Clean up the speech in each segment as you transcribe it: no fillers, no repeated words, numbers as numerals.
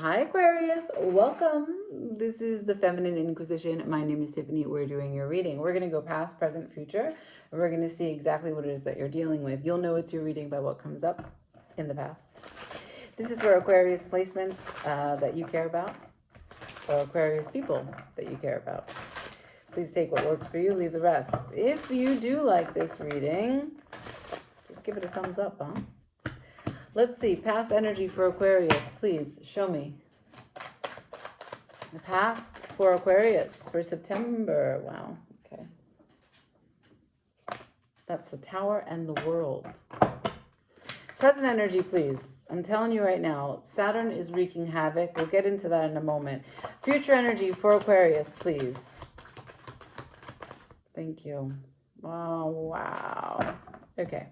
Hi Aquarius, welcome. This is the Feminine Inquisition. My name is Tiffany. We're doing your reading. We're going to go past, present, future, and we're going to see exactly what it is that you're dealing with. You'll know it's your reading by what comes up in the past. This is for Aquarius placements that you care about, or Aquarius people that you care about. Please take what works for you, leave the rest. If you do like this reading, just give it a thumbs up, huh? Let's see, past energy for Aquarius, please show me. The past for Aquarius for September. Wow, okay. That's the Tower and the World. Present energy, please. I'm telling you right now, Saturn is wreaking havoc. We'll get into that in a moment. Future energy for Aquarius, please. Thank you. Oh, wow. Okay.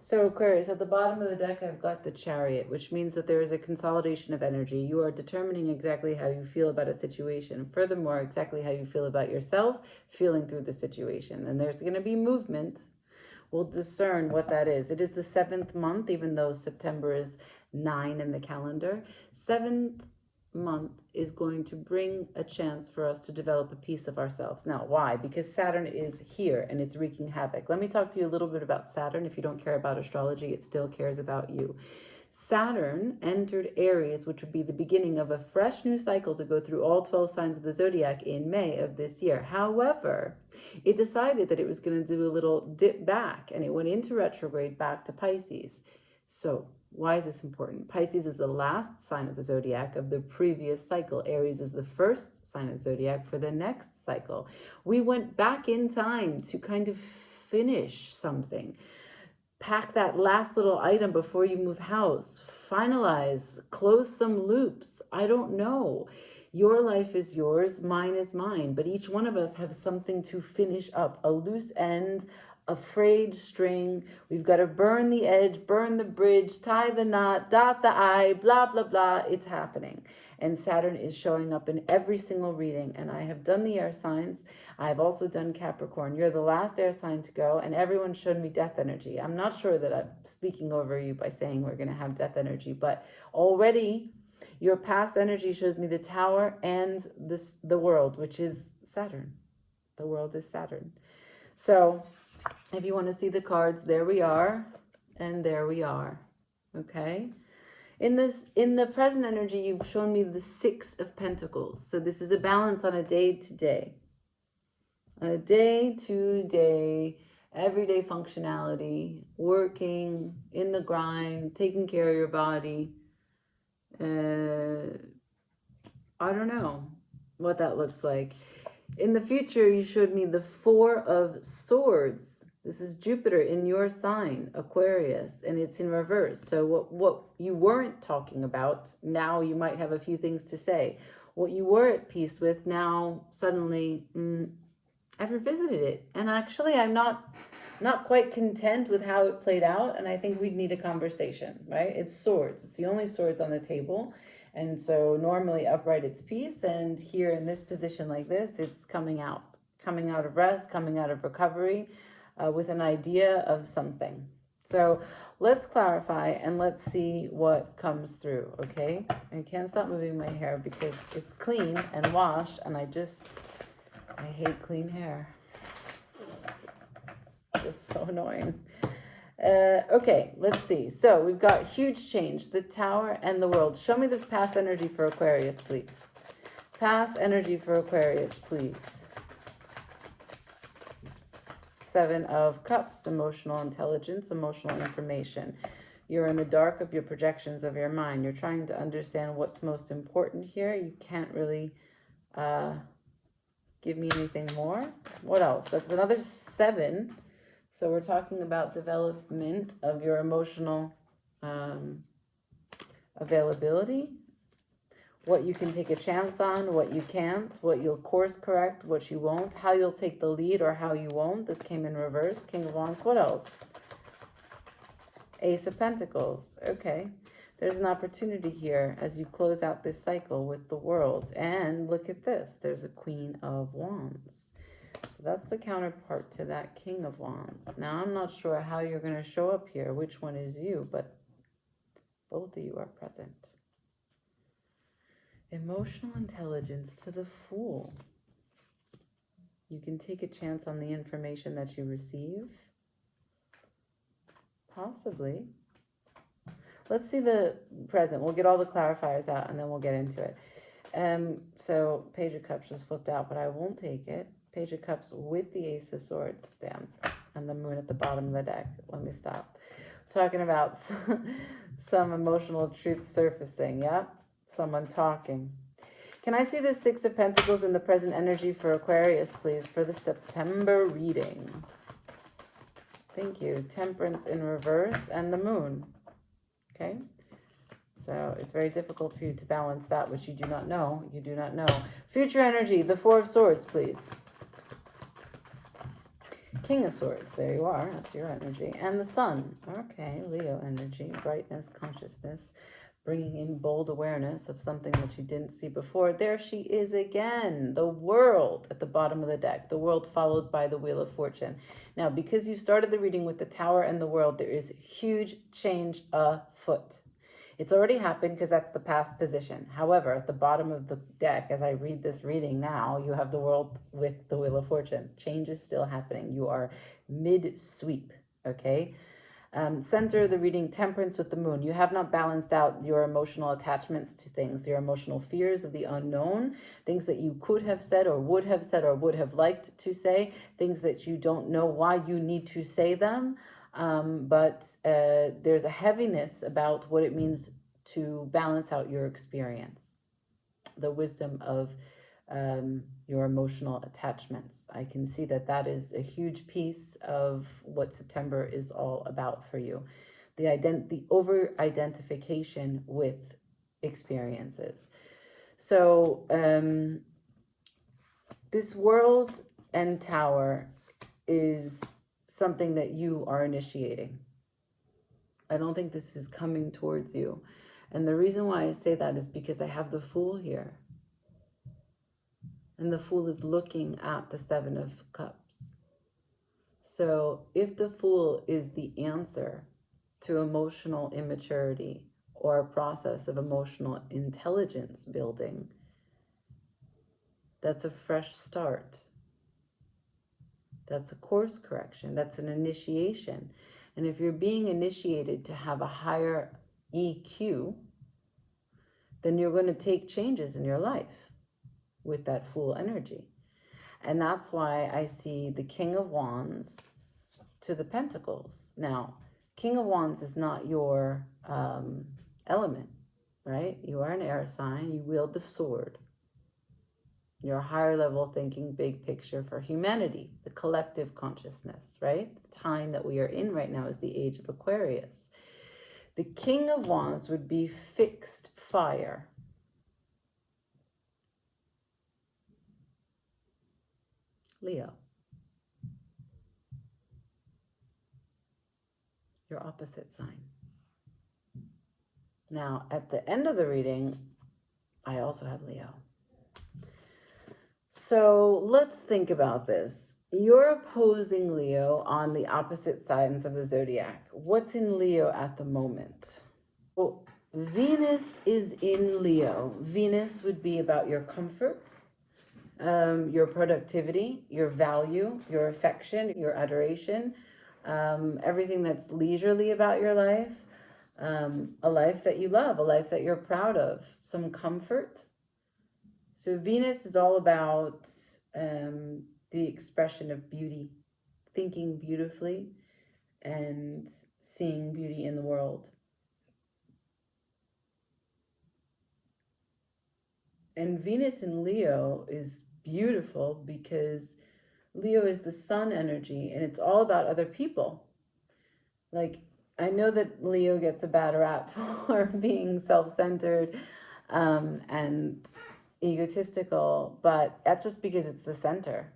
So Aquarius, at the bottom of the deck, I've got the Chariot, which means that there is a consolidation of energy. You are determining exactly how you feel about a situation. Furthermore, exactly how you feel about yourself, feeling through the situation. And there's going to be movement. We'll discern what that is. It is the 7th month, even though September is 9 in the calendar. 7th month is going to bring a chance for us to develop a piece of ourselves. Now, why? Because Saturn is here and it's wreaking havoc. Let me talk to you a little bit about Saturn. If you don't care about astrology, it still cares about you. Saturn entered Aries, which would be the beginning of a fresh new cycle to go through all 12 signs of the zodiac in May of this year. However, it decided that it was going to do a little dip back and it went into retrograde back to Pisces. So why is this important? Pisces is the last sign of the zodiac of the previous cycle. Aries is the first sign of the zodiac for the next cycle. We went back in time to kind of finish something. Pack that last little item before you move house. Finalize, close some loops. I don't know. Your life is yours, mine is mine. But each one of us have something to finish up. A loose end, a frayed string. We've got to burn the edge, burn the bridge, tie the knot, dot the I, blah, blah, blah. It's happening. And Saturn is showing up in every single reading. And I have done the air signs. I've also done Capricorn. You're the last air sign to go. And everyone showed me death energy. I'm not sure that I'm speaking over you by saying we're going to have death energy. But already your past energy shows me the Tower and the World, which is Saturn. The World is Saturn. So if you want to see the cards, there we are, and there we are, okay? In the present energy, you've shown me the 6 of Pentacles. So this is a balance on a day-to-day. On a day-to-day, everyday functionality, working, in the grind, taking care of your body. I don't know what that looks like. In the future, you showed me the 4 of Swords. This is Jupiter in your sign, Aquarius, and it's in reverse. So what you weren't talking about, now you might have a few things to say. What you were at peace with, now suddenly, I've revisited it. And actually, I'm not quite content with how it played out, and I think we'd need a conversation, right? It's Swords. It's the only Swords on the table. And so normally upright, it's peace. And here in this position like this, it's coming out of rest, coming out of recovery with an idea of something. So let's clarify and let's see what comes through, okay? I can't stop moving my hair because it's clean and washed, and I hate clean hair. Just so annoying. Okay, let's see. So we've got huge change, the Tower and the World. Show me this past energy for Aquarius, please. Past energy for Aquarius, please. 7 of Cups, emotional intelligence, emotional information. You're in the dark of your projections of your mind. You're trying to understand what's most important here. You can't really give me anything more. What else? That's another 7. So we're talking about development of your emotional availability, what you can take a chance on, what you can't, what you'll course correct, what you won't, how you'll take the lead or how you won't. This came in reverse. King of Wands. What else? Ace of Pentacles. Okay. There's an opportunity here as you close out this cycle with the World. And look at this. There's a Queen of Wands. So that's the counterpart to that King of Wands. Now, I'm not sure how you're going to show up here, which one is you, but both of you are present. Emotional intelligence to the Fool. You can take a chance on the information that you receive. Possibly. Let's see the present. We'll get all the clarifiers out and then we'll get into it. So Page of Cups just flipped out, but I won't take it. Page of Cups with the Ace of Swords, damn, and the Moon at the bottom of the deck. Let me stop. Talking about some emotional truth surfacing, yeah? Someone talking. Can I see the Six of Pentacles in the present energy for Aquarius, please, for the September reading? Thank you. Temperance in reverse and the Moon. Okay? So it's very difficult for you to balance that which you do not know. You do not know. Future energy, the Four of Swords, please. King of Swords, there you are. That's your energy. And the Sun. Okay, Leo energy, brightness, consciousness, bringing in bold awareness of something that you didn't see before. There she is again, the World at the bottom of the deck. The World followed by the Wheel of Fortune. Now, because you started the reading with the Tower and the World, there is huge change afoot. It's already happened because that's the past position. However, at the bottom of the deck, as I read this reading now, you have the World with the Wheel of Fortune. Change is still happening. You are mid-sweep, okay? Center the reading Temperance with the Moon. You have not balanced out your emotional attachments to things, your emotional fears of the unknown, things that you could have said or would have liked to say, things that you don't know why you need to say them. But there's a heaviness about what it means to balance out your experience, the wisdom of your emotional attachments. I can see that that is a huge piece of what September is all about for you. The over-identification with experiences. So this World and Tower is something that you are initiating. I don't think this is coming towards you. And the reason why I say that is because I have the Fool here. And the Fool is looking at the Seven of Cups. So if the Fool is the answer to emotional immaturity or a process of emotional intelligence building, that's a fresh start. That's a course correction. That's an initiation. And if you're being initiated to have a higher EQ, then you're going to take changes in your life with that Fool energy. And that's why I see the King of Wands to the Pentacles. Now, King of Wands is not your element, right? You are an air sign. You wield the sword. Your higher level thinking, big picture for humanity, the collective consciousness, right? The time that we are in right now is the age of Aquarius. The King of Wands would be fixed fire. Leo. Your opposite sign. Now, at the end of the reading, I also have Leo. So let's think about this. You're opposing Leo on the opposite sides of the zodiac. What's in Leo at the moment? Well, Venus is in Leo. Venus would be about your comfort, your productivity, your value, your affection, your adoration, everything that's leisurely about your life, a life that you love, a life that you're proud of, some comfort. So Venus is all about the expression of beauty, thinking beautifully and seeing beauty in the world. And Venus in Leo is beautiful because Leo is the sun energy and it's all about other people. Like, I know that Leo gets a bad rap for being self-centered and egotistical, but that's just because it's the center.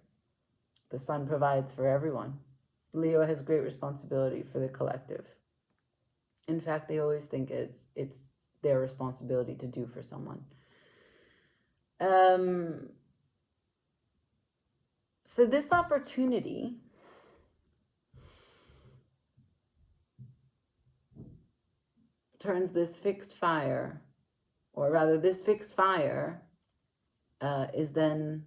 The sun provides for everyone. Leo has great responsibility for the collective. In fact, they always think it's their responsibility to do for someone. So this opportunity turns this fixed fire or rather this fixed fire is then,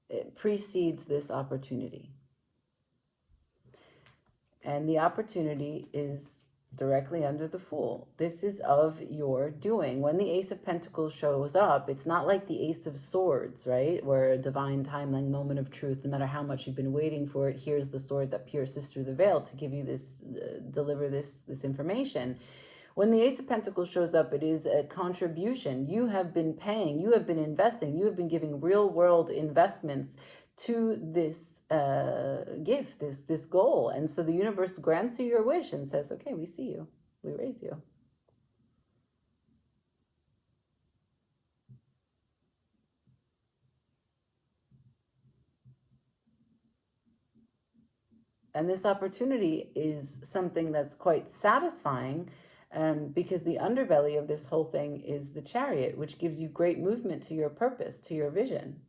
it precedes this opportunity. And the opportunity is directly under the Fool. This is of your doing. When the Ace of Pentacles shows up, it's not like the Ace of Swords, right? Where a divine timeline moment of truth, no matter how much you've been waiting for it, here's the sword that pierces through the veil to give you this, deliver this information. When the Ace of Pentacles shows up, it is a contribution. You have been paying, you have been investing, you have been giving real world investments to this gift, this goal. And so the universe grants you your wish and says, okay, we see you, we raise you. And this opportunity is something that's quite satisfying, because the underbelly of this whole thing is the Chariot, which gives you great movement to your purpose, to your vision.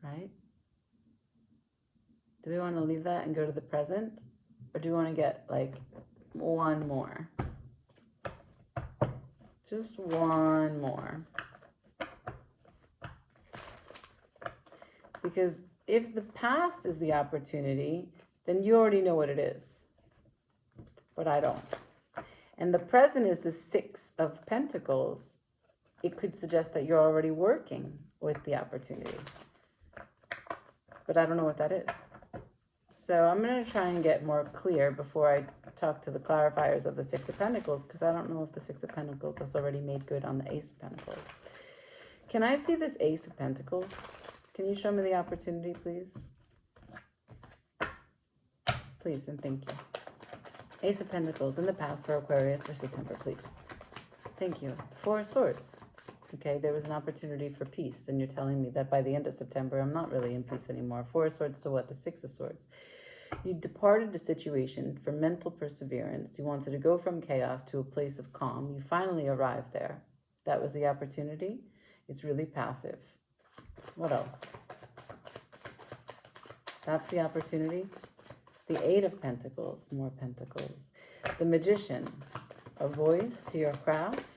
Right? Do we want to leave that and go to the present? Or do we want to get like one more? Just one more. Because if the past is the opportunity, then you already know what it is. But I don't. And the present is the Six of Pentacles. It could suggest that you're already working with the opportunity. But I don't know what that is. So I'm going to try and get more clear before I talk to the clarifiers of the Six of Pentacles, because I don't know if the Six of Pentacles has already made good on the Ace of Pentacles. Can I see this Ace of Pentacles? Can you show me the opportunity, please? Please, and thank you. Ace of Pentacles in the past for Aquarius for September, please. Thank you. Four of Swords. Okay, there was an opportunity for peace, and you're telling me that by the end of September, I'm not really in peace anymore. Four of Swords to what? The Six of Swords. You departed a situation for mental perseverance. You wanted to go from chaos to a place of calm. You finally arrived there. That was the opportunity. It's really passive. What else? That's the opportunity. The Eight of Pentacles, more Pentacles. The Magician, a voice to your craft.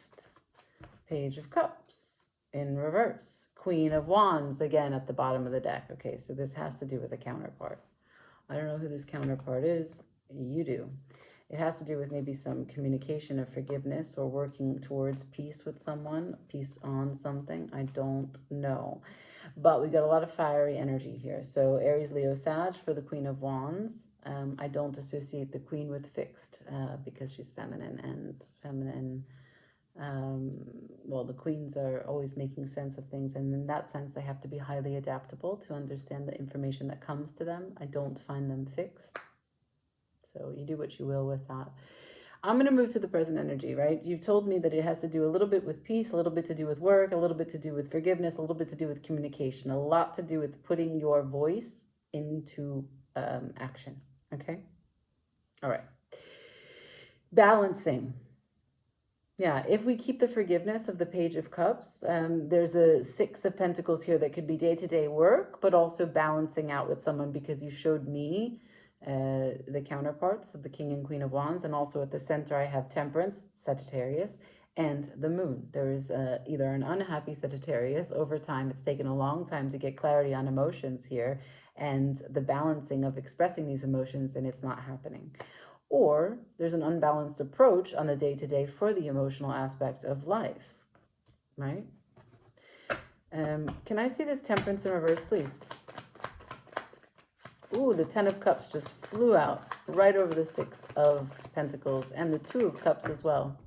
Page of Cups in reverse. Queen of Wands, again at the bottom of the deck. Okay, so this has to do with a counterpart. I don't know who this counterpart is. You do. It has to do with maybe some communication of forgiveness or working towards peace with someone, peace on something. I don't know. But we got a lot of fiery energy here. So Aries, Leo, Sag for the Queen of Wands. I don't associate the Queen with fixed because she's feminine, and feminine, well, the queens are always making sense of things, and in that sense they have to be highly adaptable to understand the information that comes to them. I don't find them fixed, so you do what you will with that. I'm going to move to the present energy, right? You've told me that it has to do a little bit with peace, a little bit to do with work, a little bit to do with forgiveness, a little bit to do with communication, a lot to do with putting your voice into action. Okay, all right. Balancing. Yeah, if we keep the forgiveness of the Page of Cups, there's a Six of Pentacles here that could be day-to-day work, but also balancing out with someone, because you showed me the counterparts of the King and Queen of Wands, and also at the center I have Temperance, Sagittarius, and the Moon. There is either an unhappy Sagittarius. Over time, it's taken a long time to get clarity on emotions here, and the balancing of expressing these emotions, and it's not happening. Or there's an unbalanced approach on the day-to-day for the emotional aspect of life, right? Can I see this Temperance in reverse, please? Ooh, the Ten of Cups just flew out right over the Six of Pentacles, and the Two of Cups as well.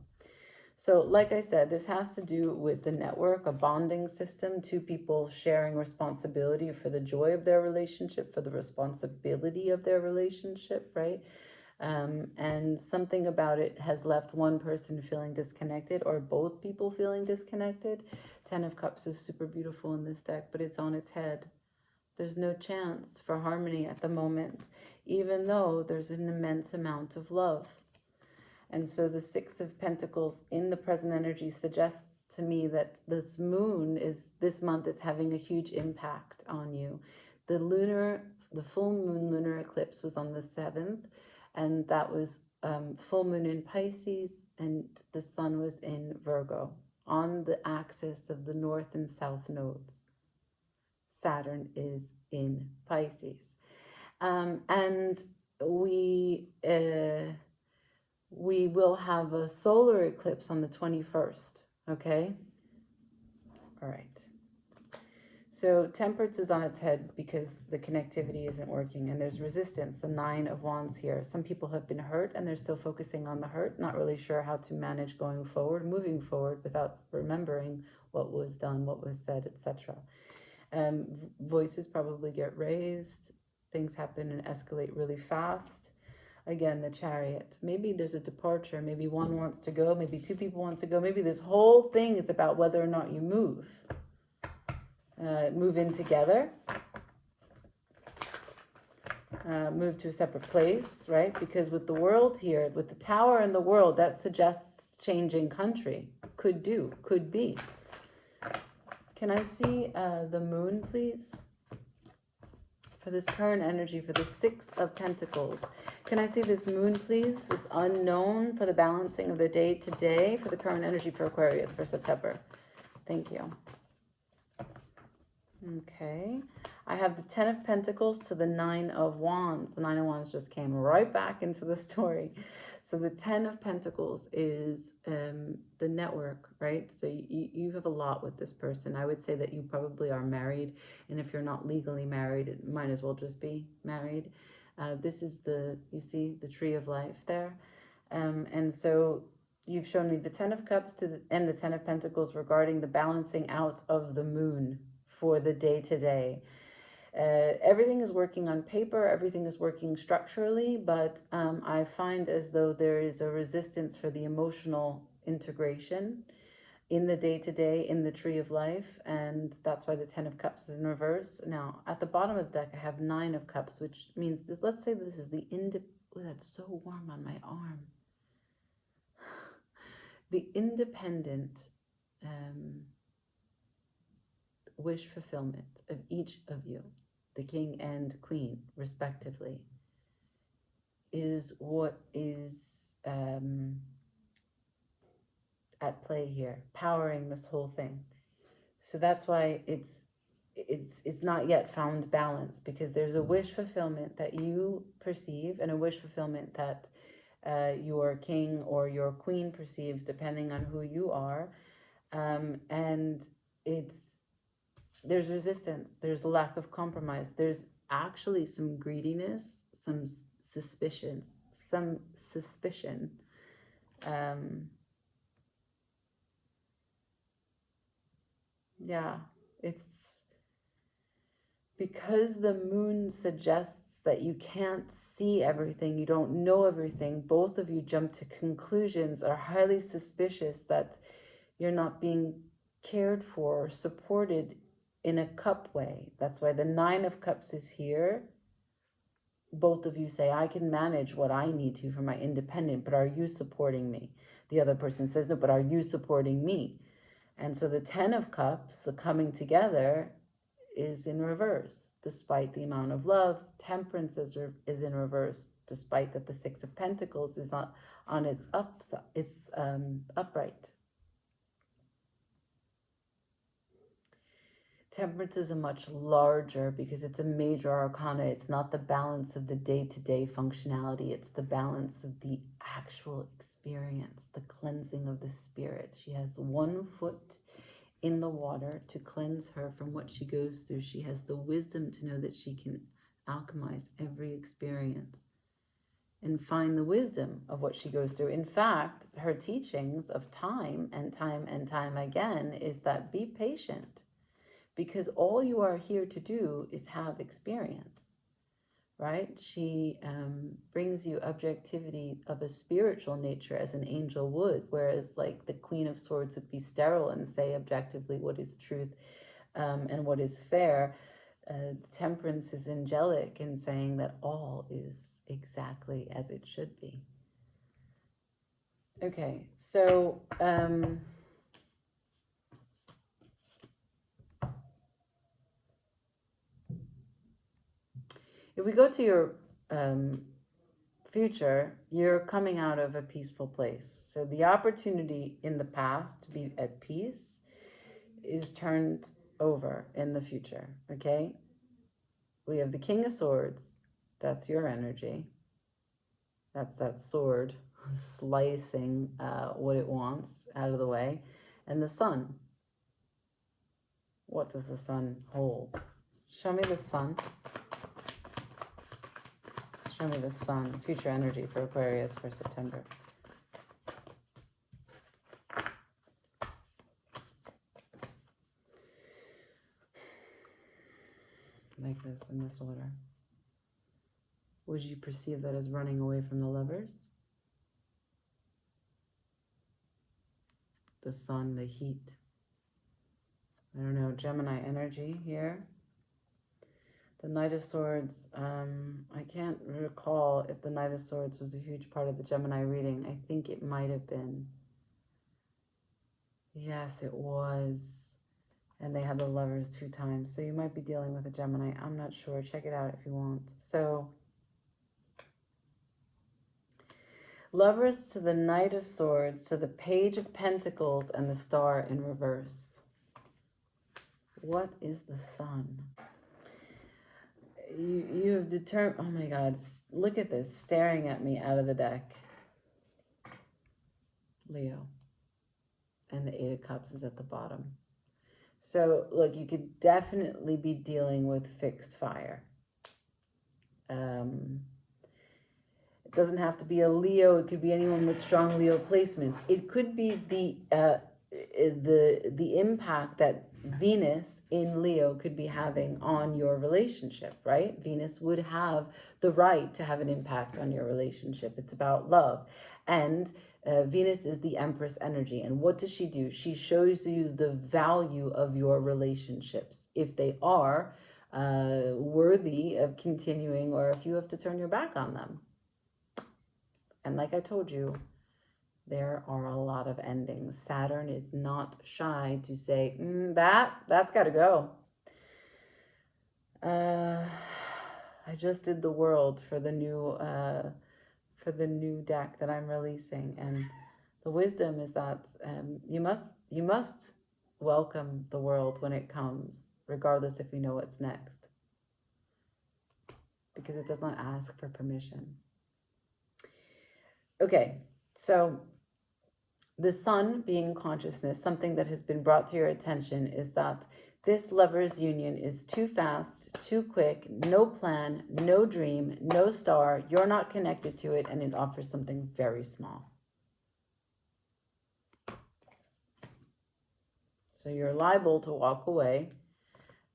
So like I said, this has to do with the network, a bonding system, two people sharing responsibility for the joy of their relationship, for the responsibility of their relationship, right? And something about it has left one person feeling disconnected, or both people feeling disconnected. Ten of Cups is super beautiful in this deck, but it's on its head. There's no chance for harmony at the moment, even though there's an immense amount of love. And so the Six of Pentacles in the present energy suggests to me that this moon is, this month is having a huge impact on you. The lunar the full moon lunar eclipse was on the 7th, and that was full moon in Pisces, and the sun was in Virgo on the axis of the north and south nodes. Saturn is in Pisces. And we will have a solar eclipse on the 21st, okay? All right. So temperance is on its head because the connectivity isn't working and there's resistance, the 9 of Wands here. Some people have been hurt and they're still focusing on the hurt, not really sure how to manage going forward, moving forward without remembering what was done, what was said, etc. Voices probably get raised, things happen and escalate really fast. Again, the Chariot. Maybe there's a departure, maybe one wants to go, maybe 2 people want to go, maybe this whole thing is about whether or not you move. Move in together, move to a separate place, right? Because with the world here, with the Tower and the world, that suggests changing country. Could do, could be. Can I see the moon, please? For this current energy, for the 6 of Pentacles. Can I see this moon, please? This unknown for the balancing of the day to day for the current energy for Aquarius for September. Thank you. Okay, I have the 10 of Pentacles to the 9 of Wands. The 9 of Wands just came right back into the story. So the 10 of Pentacles is the network, right? So you have a lot with this person. I would say that you probably are married. And if you're not legally married, it might as well just be married. This is you see the tree of life there. And so you've shown me the 10 of Cups and the 10 of Pentacles regarding the balancing out of the moon for the day-to-day. Everything is working on paper, everything is working structurally, but I find as though there is a resistance for the emotional integration in the day-to-day, in the tree of life, and that's why the 10 of Cups is in reverse. Now, at the bottom of the deck, I have 9 of Cups, which means, that, let's say this is the oh, that's so warm on my arm. The independent wish fulfillment of each of you, the king and queen, respectively, is what is at play here, powering this whole thing. So that's why it's not yet found balance, because there's a wish fulfillment that you perceive and a wish fulfillment that your king or your queen perceives, depending on who you are, and there's resistance, there's lack of compromise, there's actually some greediness, some suspicion. Yeah, it's because the moon suggests that you can't see everything, you don't know everything. Both of you jump to conclusions, are highly suspicious that you're not being cared for or supported in a cup way. That's why the 9 of Cups is here. Both of you say, I can manage what I need to for my independent, but are you supporting me? The other person says, no, but are you supporting me? And so the 10 of Cups, the coming together, is in reverse, despite the amount of love. Temperance is in reverse, despite that the 6 of Pentacles is on its upside, it's upright. Temperance is a much larger, because it's a major arcana. It's not the balance of the day-to-day functionality. It's the balance of the actual experience, the cleansing of the spirit. She has 1 foot in the water to cleanse her from what she goes through. She has the wisdom to know that she can alchemize every experience and find the wisdom of what she goes through. In fact, her teachings of time and time again is that be patient, because all you are here to do is have experience, right? She brings you objectivity of a spiritual nature as an angel would, whereas like the Queen of Swords would be sterile and say objectively what is truth and what is fair. Temperance is angelic in saying that all is exactly as it should be. Okay, so If we go to your future, you're coming out of a peaceful place. So the opportunity in the past to be at peace is turned over in the future, okay? We have the King of Swords. That's your energy. That's that sword slicing what it wants out of the way. And the Sun. What does the Sun hold? Show me the Sun. Show me the Sun. Future energy for Aquarius for September. Like this, in this order. Would you perceive that as running away from the Lovers? The Sun, the heat. I don't know, Gemini energy here. The Knight of Swords, I can't recall if the Knight of Swords was a huge part of the Gemini reading. I think it might have been. Yes, it was. And they had the Lovers 2 times. So you might be dealing with a Gemini. I'm not sure. Check it out if you want. So, Lovers to the Knight of Swords, to the Page of Pentacles, and the Star in reverse. What is the Sun? You have determined, oh my God, look at this, staring at me out of the deck. Leo. And the 8 of Cups is at the bottom. So, look, you could definitely be dealing with fixed fire. It doesn't have to be a Leo. It could be anyone with strong Leo placements. It could be the impact that Venus in Leo could be having on your relationship, right? Venus would have the right to have an impact on your relationship. It's about love. And Venus is the Empress energy. And what does she do? She shows you the value of your relationships, if they are worthy of continuing, or if you have to turn your back on them. And like I told you, there are a lot of endings. Saturn is not shy to say, that's got to go. I just did the World for the new deck that I'm releasing, and the wisdom is that you must welcome the world when it comes, regardless if you know what's next, because it does not ask for permission. Okay, so the Sun being consciousness, something that has been brought to your attention is that this Lovers union is too fast, too quick, no plan, no dream, no star. You're not connected to it, and it offers something very small. So you're liable to walk away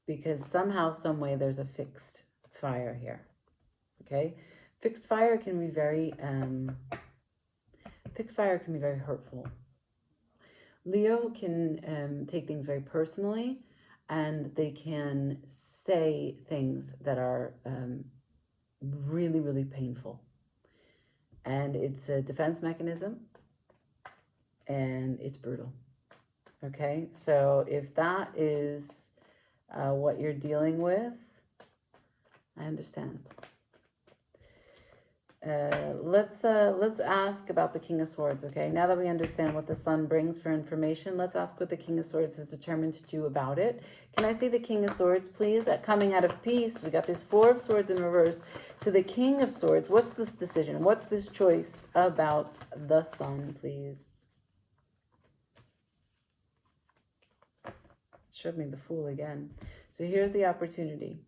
because somehow, some way, there's a fixed fire here. Okay? Fixed fire can be very hurtful. Leo can take things very personally, and they can say things that are really, really painful. And it's a defense mechanism, and it's brutal. Okay, so if that is what you're dealing with, I understand. Let's ask about the King of Swords, okay? Now that we understand what the Sun brings for information, let's ask what the King of Swords is determined to do about it. Can I see the King of Swords, please? Coming out of peace, we got this 4 of Swords in reverse to the King of Swords. What's this decision? What's this choice about the Sun, please? Showed me the Fool again. So here's the opportunity.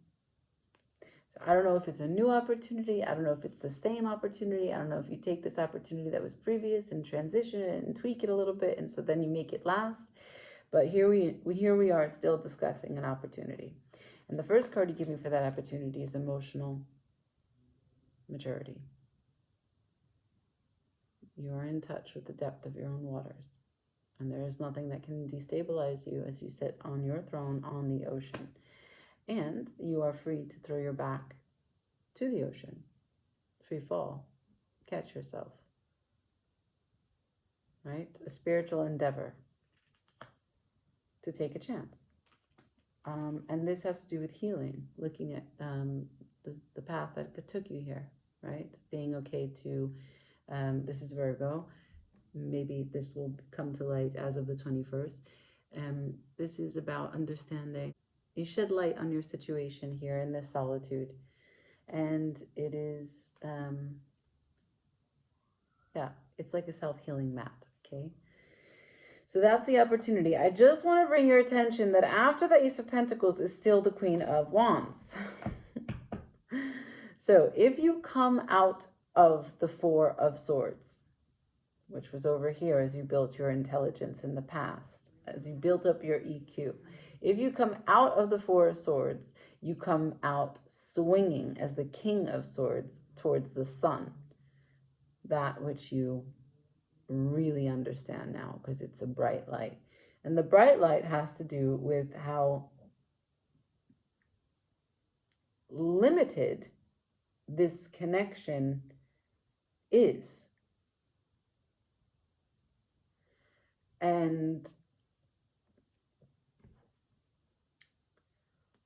I don't know if it's a new opportunity. I don't know if it's the same opportunity. I don't know if you take this opportunity that was previous and transition it and tweak it a little bit, and so then you make it last. But here we are still discussing an opportunity. And the first card you give me for that opportunity is emotional maturity. You are in touch with the depth of your own waters. And there is nothing that can destabilize you as you sit on your throne on the ocean. And you are free to throw your back to the ocean. Free fall. Catch yourself. Right? A spiritual endeavor. To take a chance. And this has to do with healing. Looking at the path that took you here, right? Being okay to, this is Virgo. Maybe this will come to light as of the 21st. This is about understanding. You shed light on your situation here in this solitude. And it is, yeah, it's like a self-healing mat, okay? So that's the opportunity. I just want to bring your attention that after the Ace of Pentacles is still the Queen of Wands. So if you come out of the Four of Swords, which was over here as you built your intelligence in the past, as you built up your EQ, if you come out of the Four of Swords, you come out swinging as the King of Swords towards the sun, that which you really understand now because it's a bright light. And the bright light has to do with how limited this connection is. And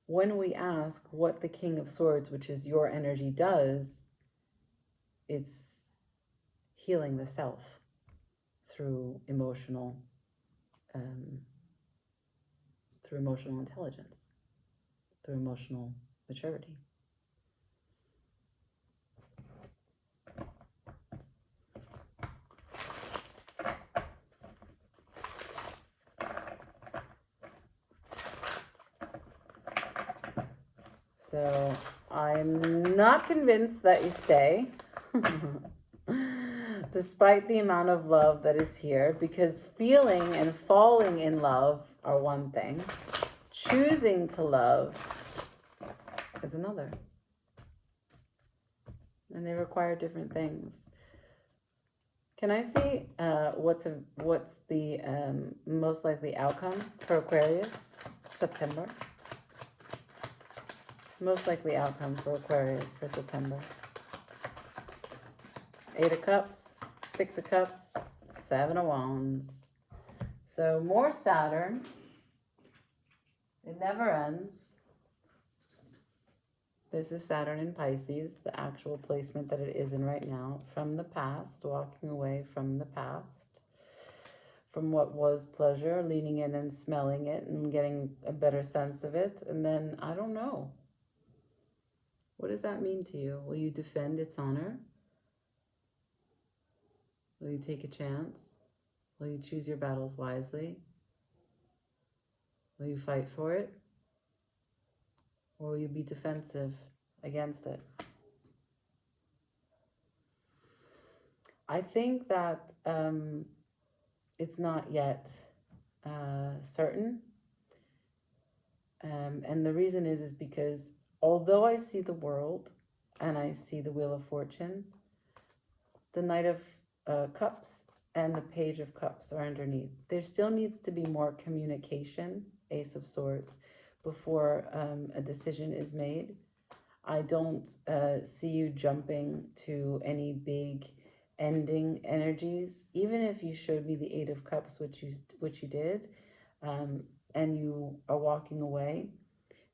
when we ask what the King of Swords, which is your energy, does, it's healing the self through emotional intelligence, through emotional maturity. So I'm not convinced that you stay, despite the amount of love that is here, because feeling and falling in love are one thing. Choosing to love is another. And they require different things. Can I see what's the most likely outcome for Aquarius, September? Most likely outcome for Aquarius for September. 8 of Cups, 6 of Cups, 7 of Wands. So more Saturn. It never ends. This is Saturn in Pisces, the actual placement that it is in right now. From the past, walking away from the past. From what was pleasure, leaning in and smelling it and getting a better sense of it. And then, I don't know. What does that mean to you? Will you defend its honor? Will you take a chance? Will you choose your battles wisely? Will you fight for it? Or will you be defensive against it? I think that it's not yet certain. And the reason is because although I see the world and I see the Wheel of Fortune, the Knight of Cups and the Page of Cups are underneath. There still needs to be more communication, Ace of Swords, before a decision is made. I don't see you jumping to any big ending energies. Even if you showed me the 8 of Cups, which you did, and you are walking away,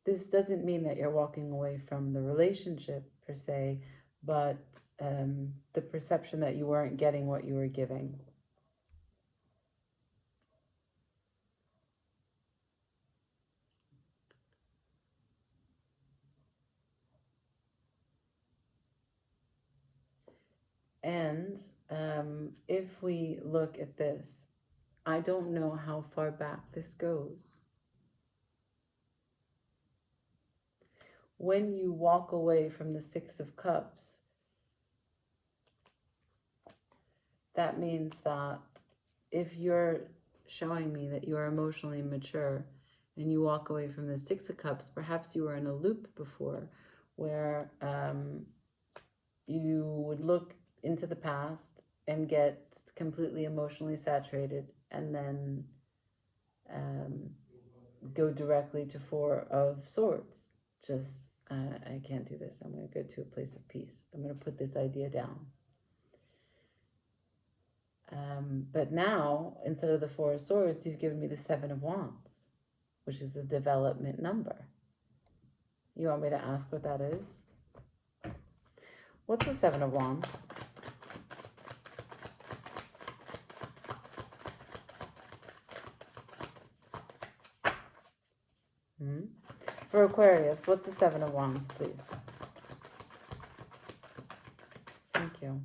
this doesn't mean that you're walking away from the relationship per se, but the perception that you weren't getting what you were giving. And if we look at this, I don't know how far back this goes. When you walk away from the 6 of Cups, that means that if you're showing me that you are emotionally mature and you walk away from the 6 of Cups, perhaps you were in a loop before where you would look into the past and get completely emotionally saturated and then go directly to 4 of Swords. Just, I can't do this. I'm going to go to a place of peace. I'm going to put this idea down. But now, instead of the 4 of Swords, you've given me the 7 of Wands, which is a development number. You want me to ask what that is? What's the Seven of Wands? For Aquarius, what's the Seven of Wands, please? Thank you.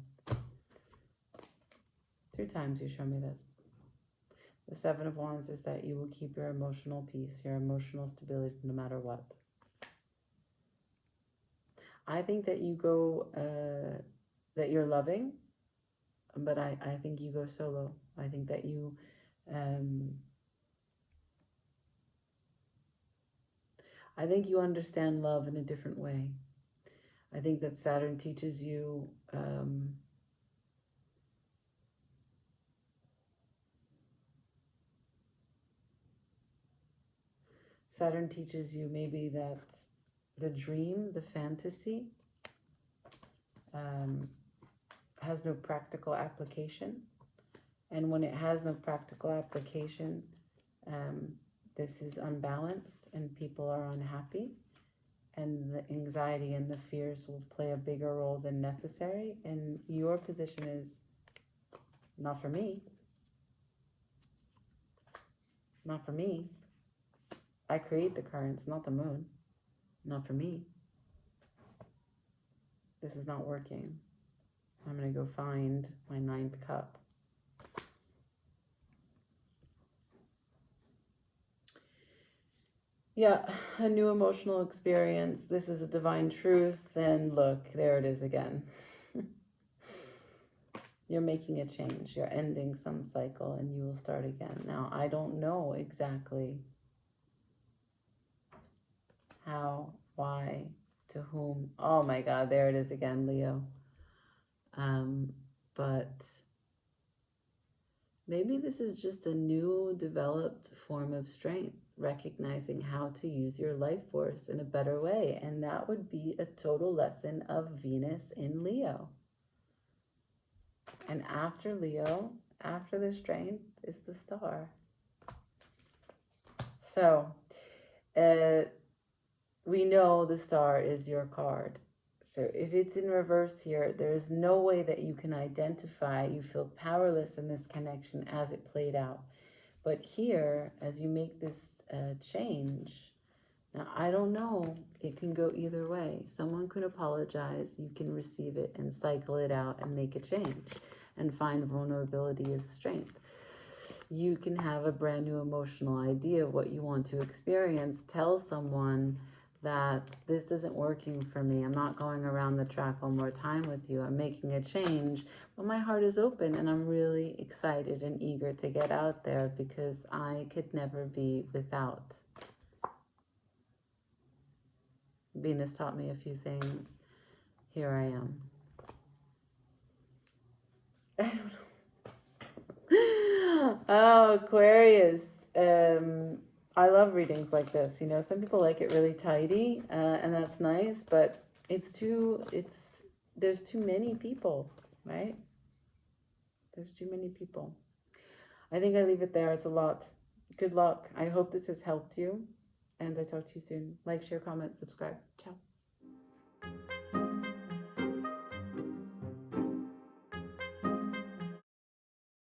2 times you show me this. The Seven of Wands is that you will keep your emotional peace, your emotional stability, no matter what. I think that you go, that you're loving, but I think you go solo. I think that you, I think you understand love in a different way. I think that Saturn teaches you, maybe that the dream, the fantasy, has no practical application. And when it has no practical application, this is unbalanced and people are unhappy. And the anxiety and the fears will play a bigger role than necessary. And your position is, not for me. Not for me. I create the currents, not the moon. Not for me. This is not working. I'm going to go find my 9th cup. Yeah, a new emotional experience. This is a divine truth. And look, there it is again. You're making a change. You're ending some cycle and you will start again. Now, I don't know exactly how, why, to whom. Oh my God, there it is again, Leo. But maybe this is just a new developed form of strength, recognizing how to use your life force in a better way. And that would be a total lesson of Venus in Leo. And after Leo, after the strength, is the star. So, we know the star is your card. So if it's in reverse here, there is no way that you can identify. You feel powerless in this connection as it played out. But here, as you make this change, now I don't know, it can go either way. Someone could apologize, you can receive it and cycle it out and make a change and find vulnerability as strength. You can have a brand new emotional idea of what you want to experience. Tell someone that this isn't working for me. I'm not going around the track one more time with you. I'm making a change, but my heart is open and I'm really excited and eager to get out there because I could never be without. Venus taught me a few things. Here I am. I don't know. Oh, Aquarius. I love readings like this. You know, some people like it really tidy, and that's nice, but there's too many people, right? There's too many people. I think I leave it there. It's a lot. Good luck. I hope this has helped you, and I talk to you soon. Like, share, comment, subscribe. Ciao.